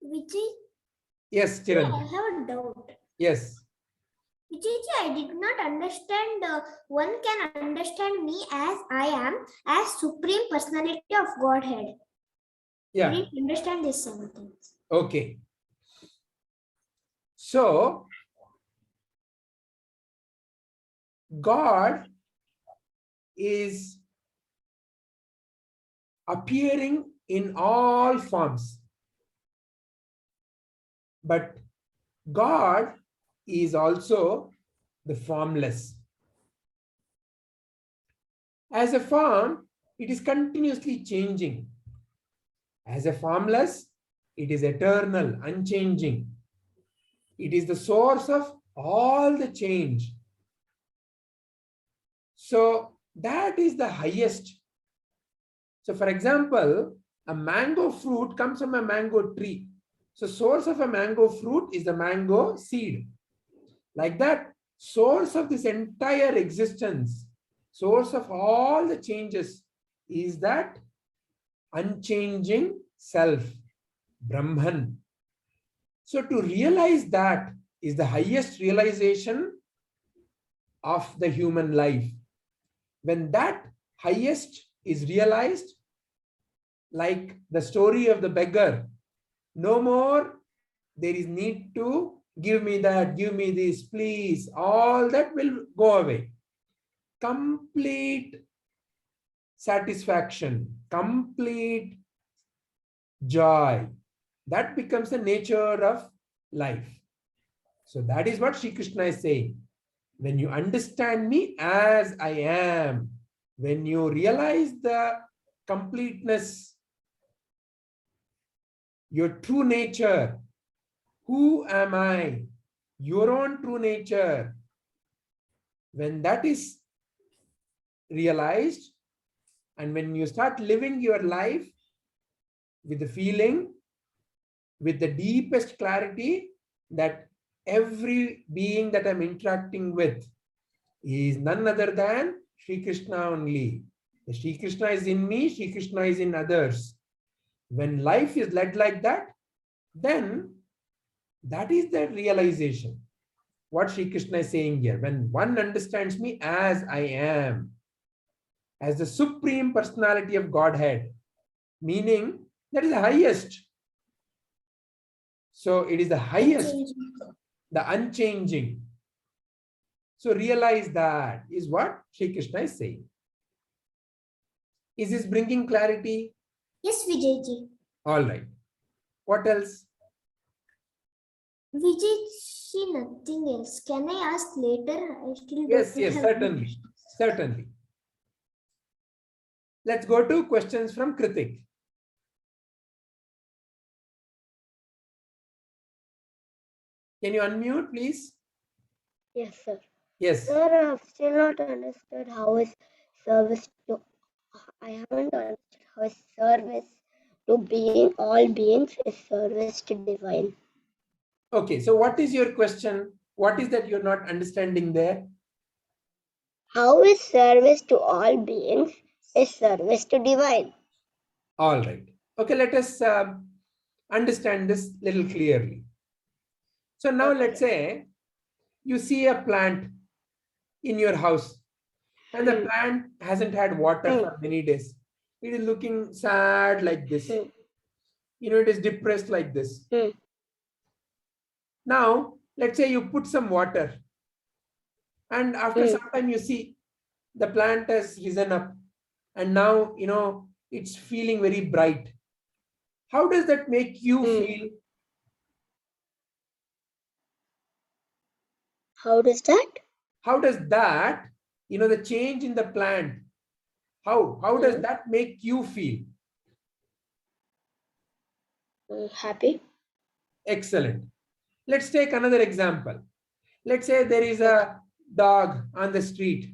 Vijay, Yes, I Chiranjeev. have a doubt. Yes. Vijayji, I did not understand. One can understand me as I am, as Supreme Personality of Godhead. Yeah. I didn't understand this sentence. Okay. So, God is appearing in all forms. But God is also the formless. As a form, it is continuously changing. As a formless, it is eternal, unchanging. It is the source of all the change. So that is the highest. So for example, a mango fruit comes from a mango tree. So source of a mango fruit is the mango seed. Like that, source of this entire existence, source of all the changes is that unchanging self, Brahman. So to realize that is the highest realization of the human life. When that highest is realized, like the story of the beggar, no more there is need to give me that, give me this, please. All that will go away. Complete satisfaction, complete joy. That becomes the nature of life. So that is what Sri Krishna is saying. When you understand me as I am, when you realize the completeness, your true nature, who am I? Your own true nature. When that is realized, and when you start living your life with the feeling, with the deepest clarity that every being that I'm interacting with is none other than Sri Krishna only. The Sri Krishna is in me, Sri Krishna is in others. When life is led like that, then that is the realization. What Sri Krishna is saying here, when one understands me as I am, as the Supreme Personality of Godhead, meaning that is the highest. So it is the highest, the unchanging. So realize that is what Sri Krishna is saying. Is this bringing clarity? Yes, Vijayji. All right. What else? Vijayji, nothing else. Can I ask later? I still Yes, don't yes, have certainly. Certainly. Let's go to questions from Kritik. Can you unmute, please? Yes, sir. Yes. Sir, I've still not understood how is service to. I haven't understood how is service to being all beings is service to divine. Okay, so what is your question? What is that you're not understanding there? How is service to all beings is service to divine? All right. Okay, let us understand this little clearly. So now let's say you see a plant in your house and the plant hasn't had water for many days. It is looking sad like this. You know, it is depressed like this. Now, let's say you put some water and after some time you see the plant has risen up and now, you know, it's feeling very bright. How does that make you feel? How does that? How does that, you know, the change in the plant, how does that make you feel? Happy. Excellent. Let's take another example. Let's say there is a dog on the street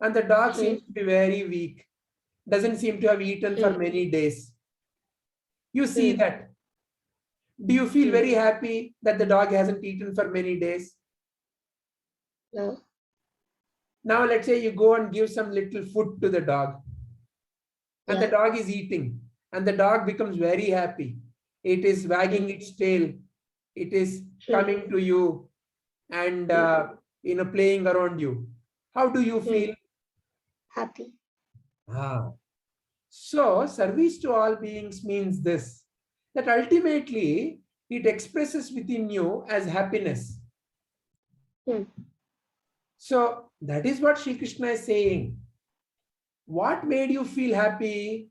and the dog seems to be very weak, doesn't seem to have eaten for many days. You see that. Do you feel very happy that the dog hasn't eaten for many days? No. Now let's say you go and give some little food to the dog and the dog is eating and the dog becomes very happy. it is wagging its tail, it is coming to you and playing around you. How do you feel? Happy. So service to all beings means this, that ultimately it expresses within you as happiness. So that is what Sri Krishna is saying. What made you feel happy?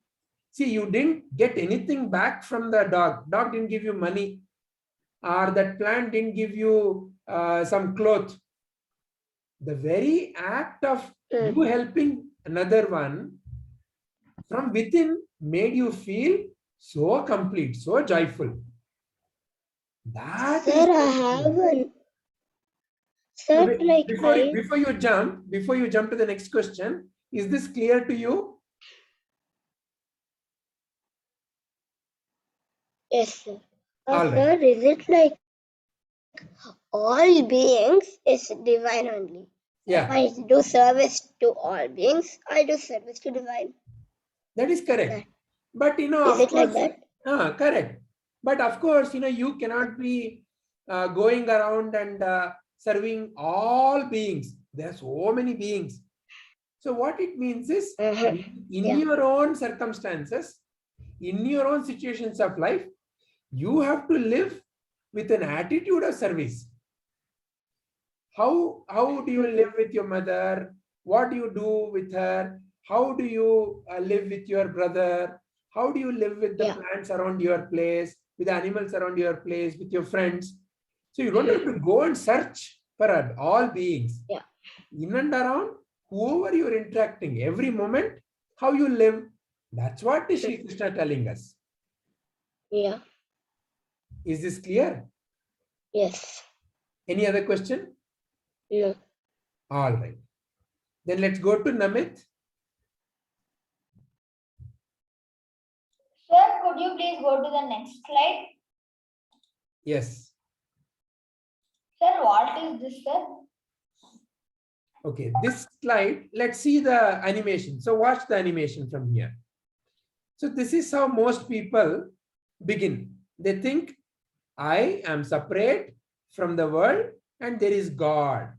See, you didn't get anything back from the dog. Dog didn't give you money, or that plant didn't give you some cloth. The very act of you helping another one from within made you feel so complete, so joyful. That Sir, is I have one. Sir, like before you jump to the next question, is this clear to you? Yes, sir. All Sir, right. is it like all beings is divine only? Yeah. If I do service to all beings, I do service to divine. That is correct. But Is of it course, like that? Correct. But of course, you cannot be going around and serving all beings. There are so many beings. So what it means is, in your own circumstances, in your own situations of life, you have to live with an attitude of service. How do you live with your mother? What do you do with her? How do you live with your brother? How do you live with the plants around your place, with the animals around your place, with your friends? So you don't have to go and search for all beings. Yeah. In and around, whoever you're interacting, every moment, how you live. That's what is Sri Krishna telling us. Yeah. Is this clear? Yes. Any other question? No. All right. Then let's go to Namit. Sir, could you please go to the next slide? Yes. Sir, what is this, sir? Okay, this slide, let's see the animation. So watch the animation from here. So this is how most people begin. They think, I am separate from the world and there is God.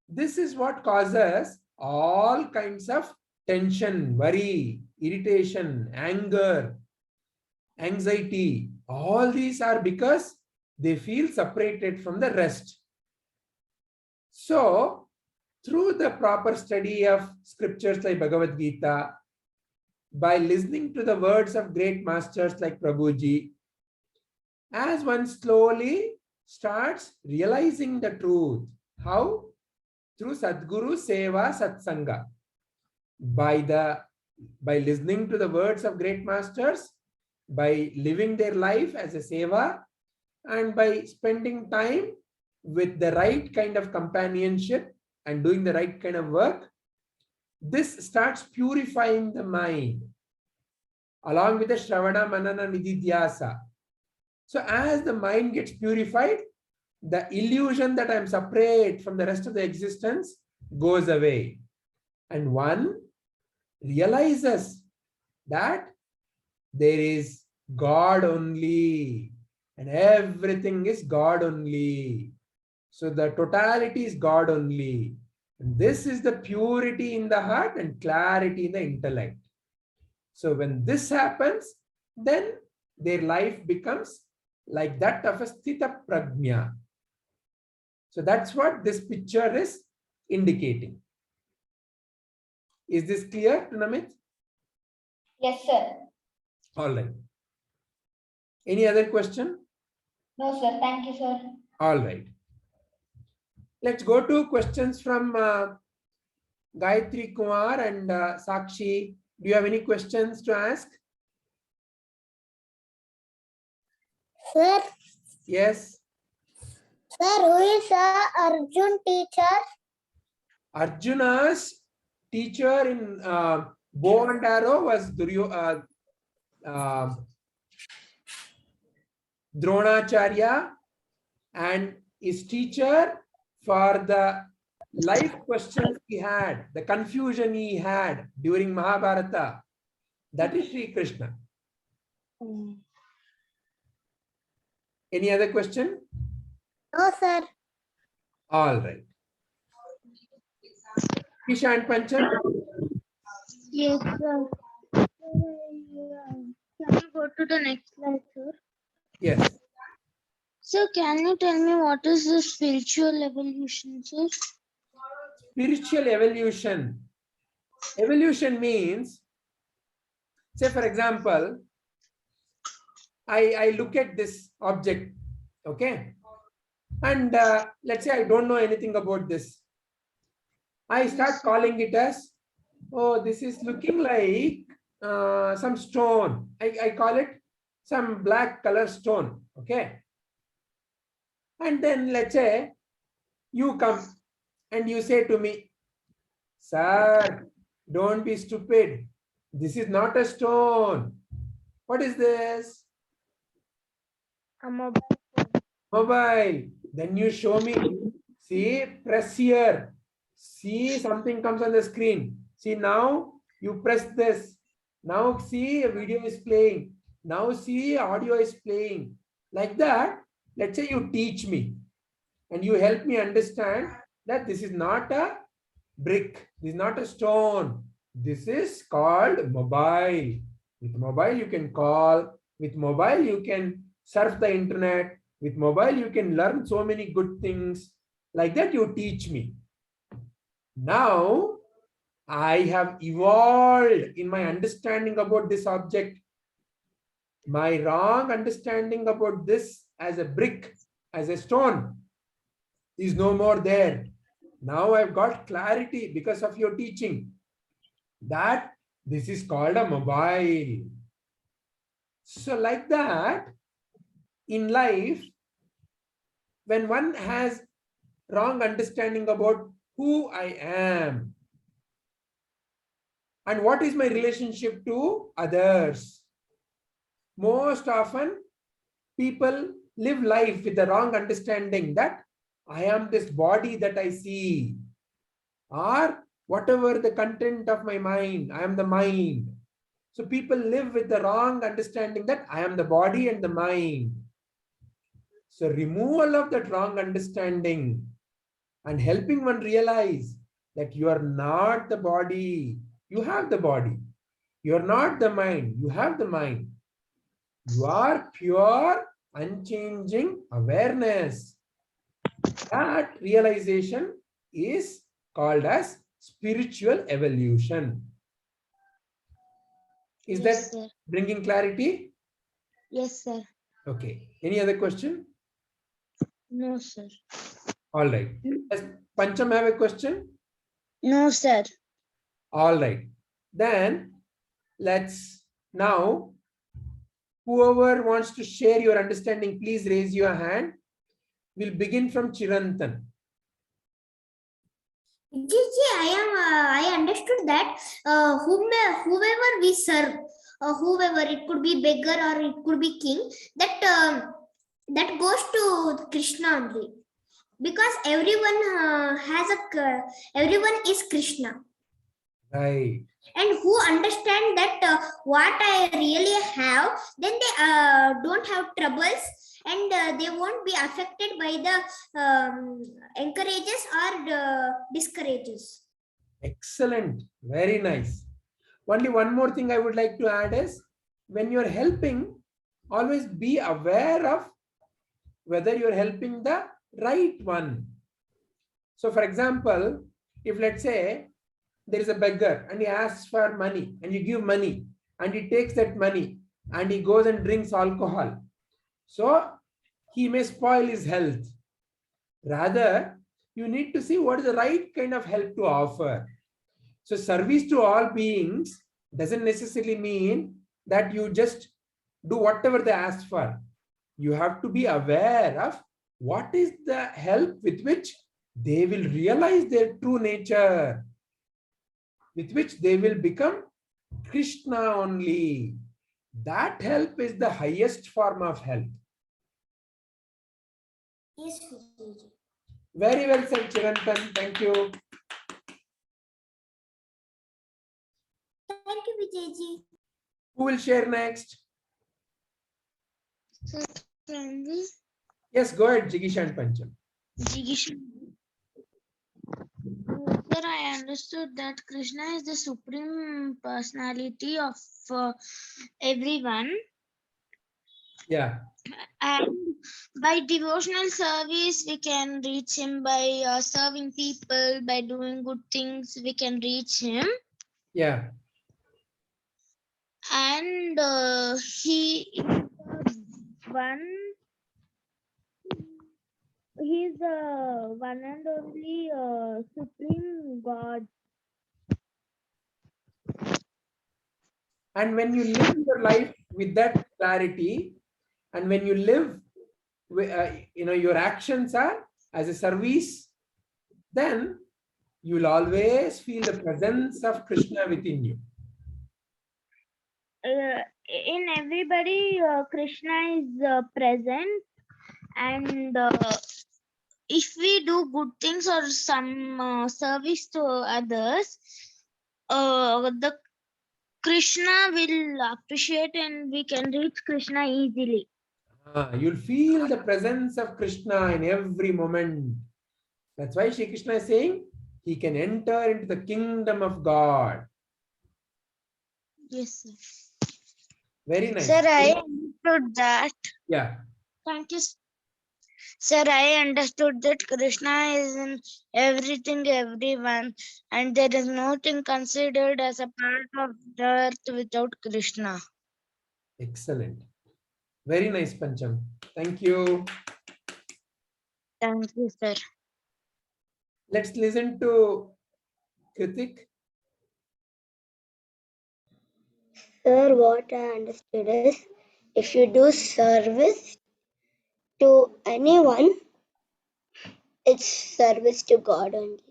This is what causes all kinds of tension, worry, irritation, anger, anxiety. All these are because they feel separated from the rest. So, through the proper study of scriptures like Bhagavadgita, by listening to the words of great masters like Prabhuji, as one slowly starts realizing the truth. How? Through Sadguru Seva Satsanga. By listening to the words of great masters, by living their life as a seva, and by spending time with the right kind of companionship and doing the right kind of work, this starts purifying the mind along with the Shravana, Manana, Nididhyasa. So as the mind gets purified, the illusion that I'm separate from the rest of the existence goes away. And one realizes that there is God only and everything is God only. So the totality is God only. And this is the purity in the heart and clarity in the intellect. So when this happens, then their life becomes like that of a sthita prajna. So that's what this picture is indicating. Is this clear, Namit? Yes, sir. All right. Any other question? No, sir. Thank you, sir. All right. Let's go to questions from Gayatri Kumar and Sakshi. Do you have any questions to ask? Sir, Yes. sir, who is Arjun teacher? Arjuna's teacher in bow and arrow was Dronacharya, and his teacher for the life questions he had, the confusion he had during Mahabharata, that is Sri Krishna. Any other question? No, sir. All right. Isha and Pancham? Yes, sir. Can you go to the next slide, sir? Yes. Sir, can you tell me what is the spiritual evolution, sir? Spiritual evolution. Evolution means, say for example, I look at this object, okay? And let's say I don't know anything about this. I start calling it as, oh, this is looking like some stone. I call it some black color stone, okay? And then let's say you come and you say to me, sir, don't be stupid. This is not a stone. What is this? A mobile. Mobile. Then you show me. See, press here. See, something comes on the screen. See, now you press this. Now see, a video is playing. Now see, audio is playing. Like that, let's say you teach me and you help me understand that this is not a brick. This is not a stone. This is called mobile. With mobile, you can call. With mobile, you can surf the internet. With mobile, you can learn so many good things. Like that, you teach me. Now, I have evolved in my understanding about this object. My wrong understanding about this as a brick, as a stone, is no more there. Now I've got clarity because of your teaching that this is called a mobile. So like that, in life, when one has wrong understanding about who I am and what is my relationship to others, most often people live life with the wrong understanding that I am this body that I see, or whatever the content of my mind, I am the mind. So people live with the wrong understanding that I am the body and the mind. So removal of that wrong understanding and helping one realize that you are not the body, you have the body. You are not the mind, you have the mind. You are pure, unchanging awareness. That realization is called as spiritual evolution. Is Yes, that sir. bringing clarity? Yes, sir. Okay. Any other question? No, sir. All right. Does Pancham have a question? No, sir. All right. Then let's now, whoever wants to share your understanding, please raise your hand. We'll begin from Chirantan. I understood that whoever we serve, whoever, it could be beggar or it could be king, that goes to Krishna only, because everyone everyone is Krishna. Right. And who understand that what I really have, then they don't have troubles, and they won't be affected by the encourages or discourages. Excellent. Very nice. Only one more thing I would like to add is, when you're helping, always be aware of whether you're helping the right one. So for example, if let's say there is a beggar and he asks for money and you give money and he takes that money and he goes and drinks alcohol, so he may spoil his health. Rather, you need to see what is the right kind of help to offer. So service to all beings doesn't necessarily mean that you just do whatever they ask for. You have to be aware of what is the help with which they will realize their true nature, with which they will become Krishna only. That help is the highest form of help. Yes, Vijayji. Very well said, Chirantan. Thank you. Thank you, Vijayji. Who will share next? Sir, can we? Yes, go ahead, Jigisha and Pancham. Sir, I understood that Krishna is the Supreme Personality of everyone, Yeah. and by devotional service we can reach him. By serving people, by doing good things, we can reach him. Yeah. And he is the one. He is the one and only Supreme God. And when you live your life with that clarity, and when you live, your actions are as a service, then you'll always feel the presence of Krishna within you. In everybody, Krishna is present, and if we do good things or some service to others, the Krishna will appreciate, and we can reach Krishna easily. You'll feel the presence of Krishna in every moment. That's why Shri Krishna is saying he can enter into the kingdom of God. Yes, sir. Very nice. Sir, I understood that. Yeah. Thank you. Sir, I understood that Krishna is in everything, everyone, and there is nothing considered as a part of the earth without Krishna. Excellent. Very nice, Pancham. Thank you. Thank you, sir. Let's listen to Kritik. Sir, what I understood is if you do service to anyone, it's service to God only.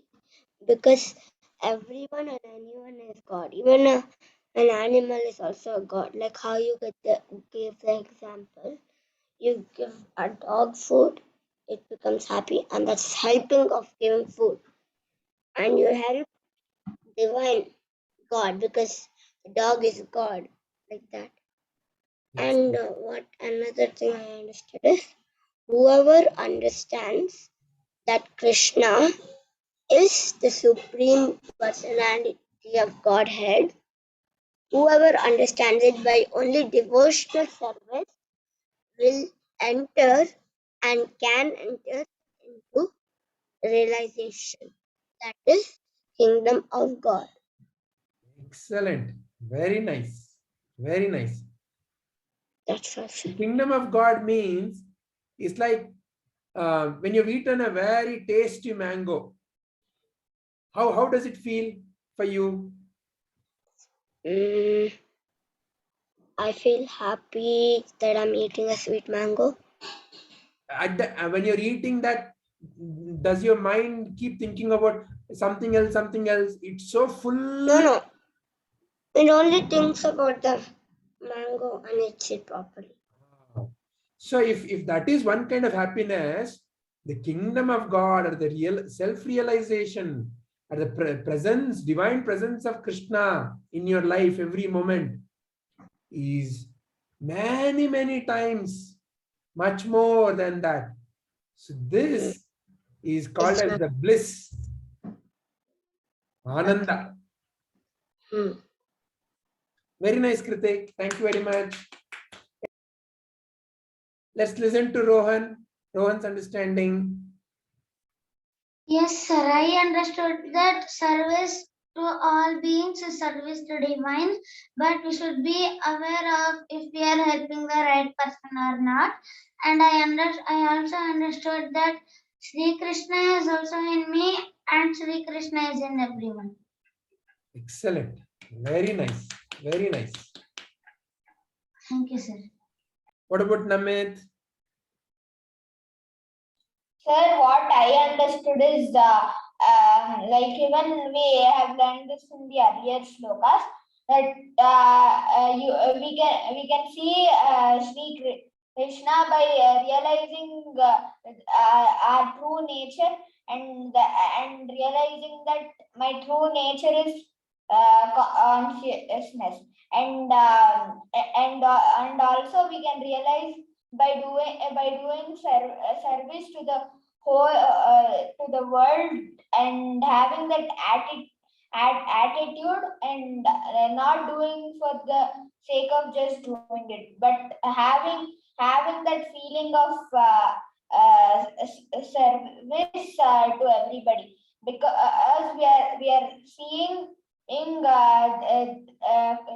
Because everyone and anyone is God. Even an animal is also a God. Like how you gave the example. You give a dog food, it becomes happy, and that's helping of giving food. And you help divine God because the dog is God, like that. And what another thing I understood is whoever understands that Krishna is the Supreme Personality of Godhead, whoever understands it by only devotional service will enter and can enter into realization. That is kingdom of God. Excellent. Very nice. Very nice. That's all. The kingdom of God means it's like when you've eaten a very tasty mango. How does it feel for you? I feel happy that I'm eating a sweet mango. When you're eating that, does your mind keep thinking about something else, something else? It's so full. No. It only thinks about the mango and eats it properly. So if that is one kind of happiness, the kingdom of God or the real self-realization or the presence, divine presence of Krishna in your life every moment is many, many times much more than that. So this is called as the bliss. Ananda. Very nice, Kritik. Thank you very much. Let's listen to Rohan. Rohan's understanding. Yes, sir. I understood that service to all beings is service to divine, but we should be aware of if we are helping the right person or not. And I also understood that Sri Krishna is also in me and Sri Krishna is in everyone. Excellent. Very nice. Very nice. Thank you, sir. What about Namit? Sir, what I understood is like even we have learned this in the earlier slokas that we can see Sri Krishna by realizing our true nature and realizing that my true nature is consciousness and also we can realize by doing service to the whole to the world, and having that attitude, and not doing for the sake of just doing it, but having that feeling of service to everybody, because we are seeing in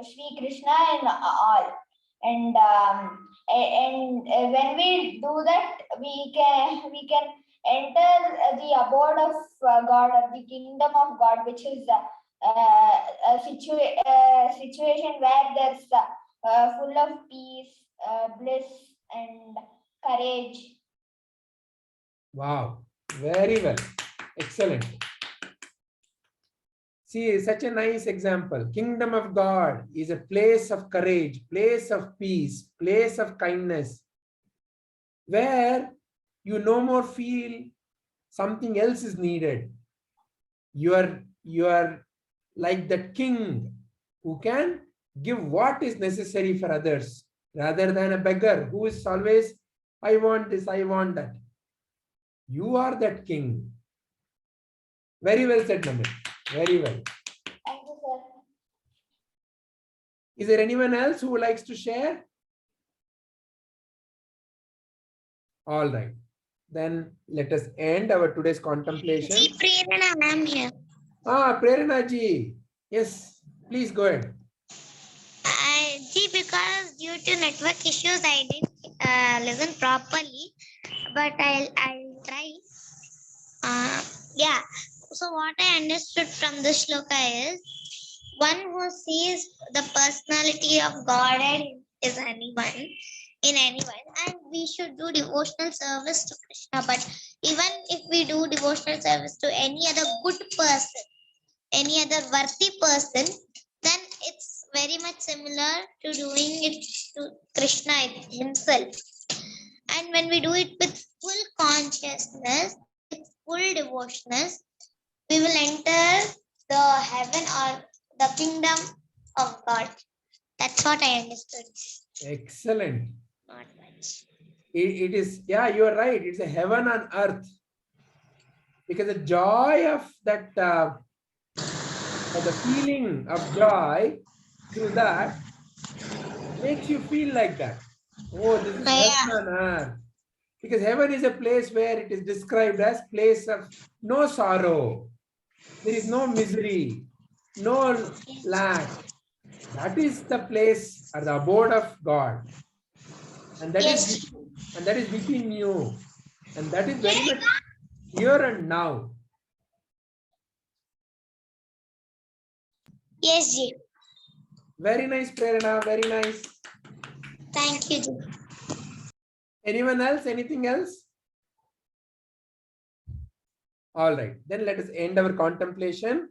Sri Krishna in all, and when we do that, we can enter the abode of God, or the kingdom of God, which is a situation where there's full of peace, bliss, and courage. Wow, very well. Excellent. See, such a nice example. Kingdom of God is a place of courage, place of peace, place of kindness, where you no more feel something else is needed. You are like that king who can give what is necessary for others, rather than a beggar who is always, I want this, I want that. You are that king. Very well said, Namit. Very well. Thank you, sir. Is there anyone else who likes to share? All right. Then let us end our today's contemplation. See, Prerana, I am here. Prerana ji. Yes, please go ahead. See, because due to network issues, I didn't listen properly, but I'll try. Yeah. So what I understood from this shloka is, one who sees the personality of Godhead is anyone, and we should do devotional service to Krishna. But even if we do devotional service to any other good person, any other worthy person, then it's very much similar to doing it to Krishna himself. And when we do it with full consciousness, with full devotionalness, we will enter the heaven or the kingdom of God. That's what I understood. Excellent. Not much. It is, yeah, you are right. It's a heaven on earth. Because the joy of that, the feeling of joy through that makes you feel like that. Oh, this is heaven on earth. Because heaven is a place where it is described as place of no sorrow. There is no misery, no lack. That is the place or the abode of God. And that is within you. And that is very much here and now. Yes, Ji. Very nice, Prerana. Very nice. Thank you, Ji. Anyone else? Anything else? All right. Then let us end our contemplation.